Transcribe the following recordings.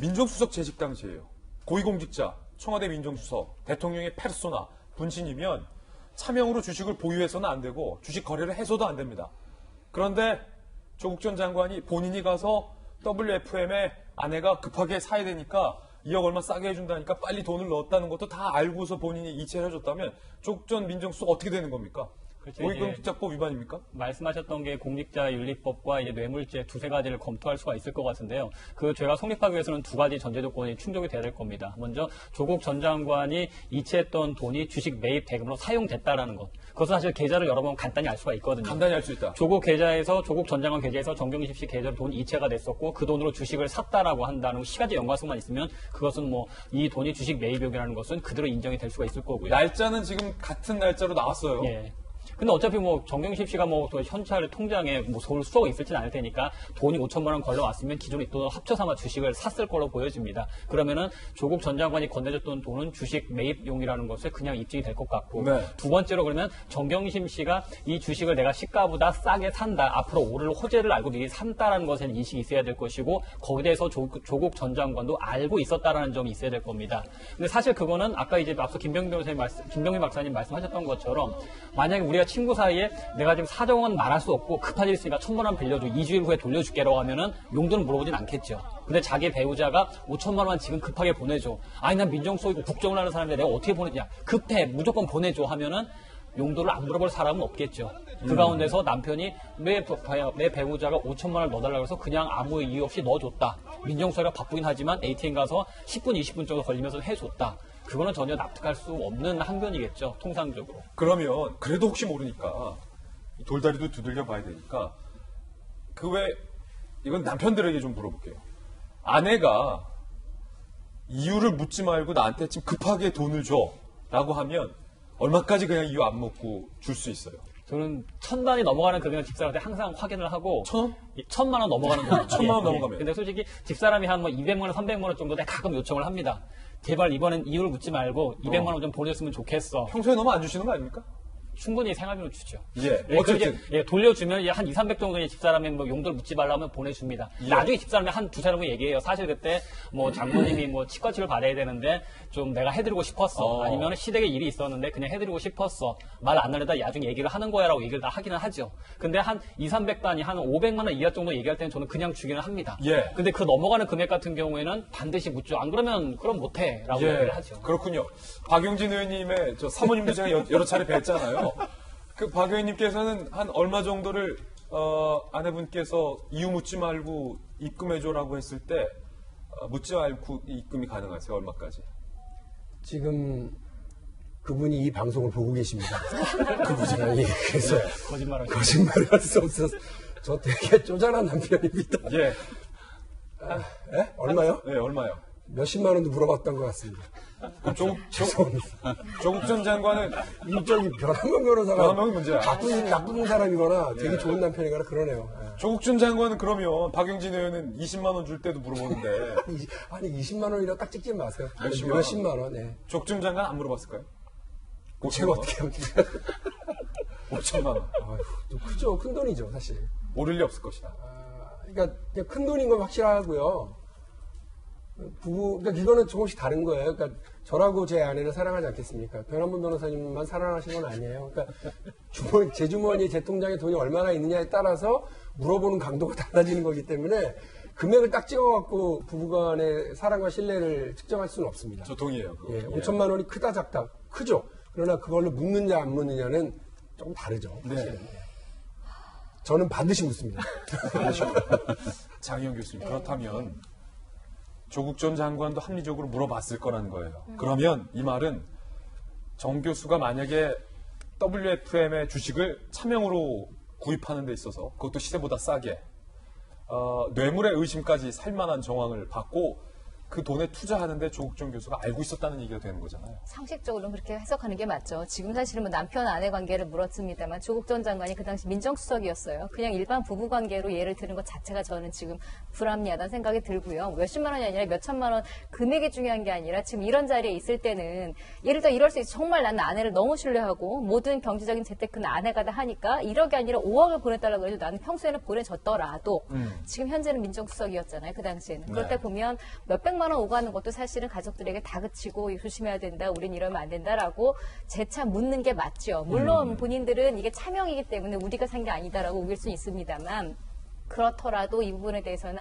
민정수석 재직 당시에요. 고위공직자, 청와대 민정수석, 대통령의 페르소나, 분신이면 차명으로 주식을 보유해서는 안 되고 주식 거래를 해서도 안 됩니다. 그런데 조국 전 장관이 본인이 가서 WFM에 아내가 급하게 사야 되니까 2억 얼마 싸게 해준다니까 빨리 돈을 넣었다는 것도 다 알고서 본인이 이체를 해줬다면 조국 전 민정수석 어떻게 되는 겁니까? 그렇죠. 고위공직자법 위반입니까? 말씀하셨던 게 공직자윤리법과 이제 뇌물죄 두세 가지를 검토할 수가 있을 것 같은데요. 그 죄가 성립하기 위해서는 두 가지 전제 조건이 충족이 돼야 될 겁니다. 먼저 조국 전 장관이 이체했던 돈이 주식 매입 대금으로 사용됐다라는 것. 그것은 사실 계좌를 열어보면 간단히 알 수가 있거든요. 간단히 알 수 있다. 조국 전 장관 계좌에서 정경심 씨 계좌로 돈이 이체가 됐었고 그 돈으로 주식을 샀다라고 한다는 시가지 연관성만 있으면 그것은 뭐 이 돈이 주식 매입용이라는 것은 그대로 인정이 될 수가 있을 거고요. 날짜는 지금 같은 날짜로 나왔어요. 예. 근데 어차피 뭐 정경심 씨가 뭐 현찰 통장에 뭐 서울 수억이 있을지는 않을 테니까 돈이 5천만 원 걸려왔으면 기존에 있던 합쳐서 아마 주식을 샀을 걸로 보여집니다. 그러면은 조국 전 장관이 건네줬던 돈은 주식 매입용이라는 것에 그냥 입증이 될 것 같고 네. 두 번째로 그러면 정경심 씨가 이 주식을 내가 시가보다 싸게 산다. 앞으로 오를 호재를 알고 미리 산다라는 것에 인식이 있어야 될 것이고 거기에 대해서 조국 전 장관도 알고 있었다라는 점이 있어야 될 겁니다. 근데 사실 그거는 아까 이제 앞서 김병민 박사님 말씀하셨던 것처럼 만약에 우리가 친구 사이에 내가 지금 사정은 말할 수 없고 급한 일 있으니까 1,000만 원 빌려줘. 2주일 후에 돌려줄게라고 하면은 용돈을 물어보진 않겠죠. 근데 자기 배우자가 5천만 원 지금 급하게 보내줘. 아니 난 민정수석이고 국정을 하는 사람인데 내가 어떻게 보내냐. 급해 무조건 보내줘 하면은 용도를 안 물어볼 사람은 없겠죠. 그 가운데서 남편이 내 배우자가 5천만 원을 넣어달라고 해서 그냥 아무 이유 없이 넣어줬다. 민정수석이가 바쁘긴 하지만 ATM 가서 10분, 20분 정도 걸리면서 해줬다. 그거는 전혀 납득할 수 없는 항변이겠죠. 통상적으로. 그러면 그래도 혹시 모르니까 돌다리도 두들겨 봐야 되니까 그 외 이건 남편들에게 좀 물어볼게요. 아내가 이유를 묻지 말고 나한테 지금 급하게 돈을 줘 라고 하면 얼마까지 그냥 이유 안 묻고 줄 수 있어요? 저는 1,000단위 넘어가는 금액은 집사람한테 항상 확인을 하고 1,000원? 1,000만 원 넘어가는 돈. 1,000만 원 넘어가면. 근데 솔직히 집사람이 한 뭐 200만 원, 300만 원 정도 내가 가끔 요청을 합니다. 제발 이번엔 이유를 묻지 말고 200만 원 좀 보내줬으면 좋겠어. 평소에 너무 안 주시는 거 아닙니까? 충분히 생활비로 주죠. 예. 어쨌든. 돌려주면 한 2, 300 정도의 집사람이 뭐 용도를 묻지 말라면 보내줍니다. 예. 나중에 집사람이 한 두 사람은 얘기해요. 사실 그때 뭐 장모님이 뭐 치과 치료를 받아야 되는데 좀 내가 해드리고 싶었어. 아니면 시댁에 일이 있었는데 그냥 해드리고 싶었어. 말 안 하려다 나중에 얘기를 하는 거야라고 얘기를 다 하기는 하죠. 근데 한 2, 300단위 한 500만 원 이하 정도 얘기할 때는 저는 그냥 주기는 합니다. 예. 근데 그 넘어가는 금액 같은 경우에는 반드시 묻죠. 안 그러면 그럼 못해라고 얘기를 하죠. 그렇군요. 박용진 의원님의 저 사모님도 제가 여러 차례 뵀잖아요. 그 박 의원님께서는 한 얼마 정도를 아내분께서 이유 묻지 말고 입금해줘라고 했을 때 묻지 말고 입금이 가능하세요? 얼마까지? 지금 그분이 이 방송을 보고 계십니다. 그분이 그래서 거짓말을 할 수 없어서 저 되게 쪼잔한 남편입니다. 예. 얼마요? 네, 얼마요? 몇십만 원도 물어봤던 것 같습니다. 조국 전 장관은 저기 변함명 변호사가 변함명이 문제야. 나쁜 사람이거나 되게 좋은 남편이거나 그러네요. 조국 전 장관은 그러면 박용진 의원은 20만 원 줄 때도 물어보는데 아니 20만 원이라 딱 찍지 마세요. 몇십만 원. 네. 조국 전 장관 안 물어봤을까요? 제가 어떻게 합니까? 5천만 원. 좀 크죠. 큰 돈이죠, 사실. 오를 리 없을 것이다. 그러니까 그냥 큰 돈인 건 확실하고요. 그러니까 이거는 조금씩 다른 거예요. 그러니까 저라고 제 아내를 사랑하지 않겠습니까? 변한분 변호사님만 사랑하신 건 아니에요. 그러니까 제 주머니, 제 통장에 돈이 얼마나 있느냐에 따라서 물어보는 강도가 달라지는 거기 때문에 금액을 딱 찍어갖고 부부간의 사랑과 신뢰를 측정할 수는 없습니다. 저 동의해요. 예, 5천만 원이 크다 작다 크죠. 그러나 그걸로 묻느냐 안 묻느냐는 조금 다르죠. 네. 저는 반드시 묻습니다. 장희영 교수님, 그렇다면 조국 전 장관도 합리적으로 물어봤을 거라는 거예요. 그러면 이 말은 정 교수가 만약에 WFM의 주식을 차명으로 구입하는 데 있어서 그것도 시세보다 싸게 뇌물의 의심까지 살 만한 정황을 받고 그 돈에 투자하는데 조국정 교수가 알고 있었다는 얘기가 되는 거잖아요. 상식적으로는 그렇게 해석하는 게 맞죠. 지금 사실은 뭐 남편 아내 관계를 물었습니다만 조국 전 장관이 그 당시 민정수석이었어요. 그냥 일반 부부 관계로 예를 드는 것 자체가 저는 지금 불합리하다는 생각이 들고요. 몇십만 원이 아니라 몇천만 원 금액이 중요한 게 아니라 지금 이런 자리에 있을 때는 예를 들어 이럴 수 있어. 정말 나는 아내를 너무 신뢰하고 모든 경제적인 재테크는 아내가 다 하니까 1억이 아니라 5억을 보내달라고 해도 나는 평소에는 보내줬더라도 지금 현재는 민정수석이었잖아요. 그 당시에는. 그럴 때 보면 몇백만 원 오가는 것도 사실은 가족들에게 다그치고 조심해야 된다. 우린 이러면 안 된다라고 재차 묻는 게 맞죠. 물론 본인들은 이게 차명이기 때문에 우리가 산 게 아니다라고 우길 수 있습니다만 그렇더라도 이 부분에 대해서는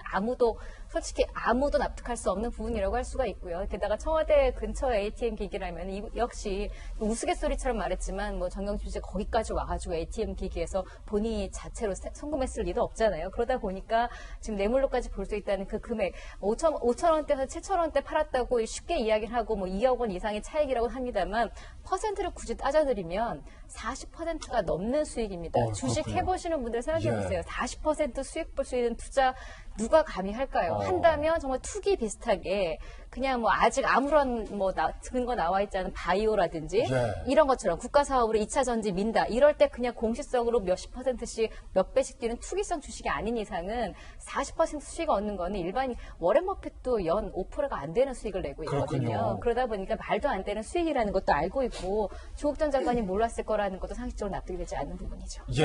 솔직히 아무도 납득할 수 없는 부분이라고 할 수가 있고요. 게다가 청와대 근처에 ATM 기기라면 역시 우스갯소리처럼 말했지만 뭐 정경심 씨가 거기까지 와가지고 ATM 기기에서 본인이 자체로 송금했을 리도 없잖아요. 그러다 보니까 지금 뇌물로까지 볼 수 있다는 그 금액 5천 원대에서 7천 원대 팔았다고 쉽게 이야기를 하고 뭐 2억 원 이상의 차익이라고 합니다만 퍼센트를 굳이 따져드리면 40%가 넘는 수익입니다. 주식 그렇군요. 해보시는 분들 생각해보세요. 40% 수익 볼 수 있는 투자 누가 감히 할까요? 한다면 정말 투기 비슷하게 그냥 뭐 아직 아무런 뭐 근거 나와 있지 않은 바이오라든지 이런 것처럼 국가 사업으로 2차 전지 민다 이럴 때 그냥 공시성으로 몇십 %씩 몇 배씩 뛰는 투기성 주식이 아닌 이상은 40% 수익 얻는 거는 일반인 워렌 버핏도 연 5%가 안 되는 수익을 내고 있거든요. 그렇군요. 그러다 보니까 말도 안 되는 수익이라는 것도 알고 있고 조국 전 장관이 몰랐을 거라는 것도 상식적으로 납득이 되지 않는 부분이죠. 예.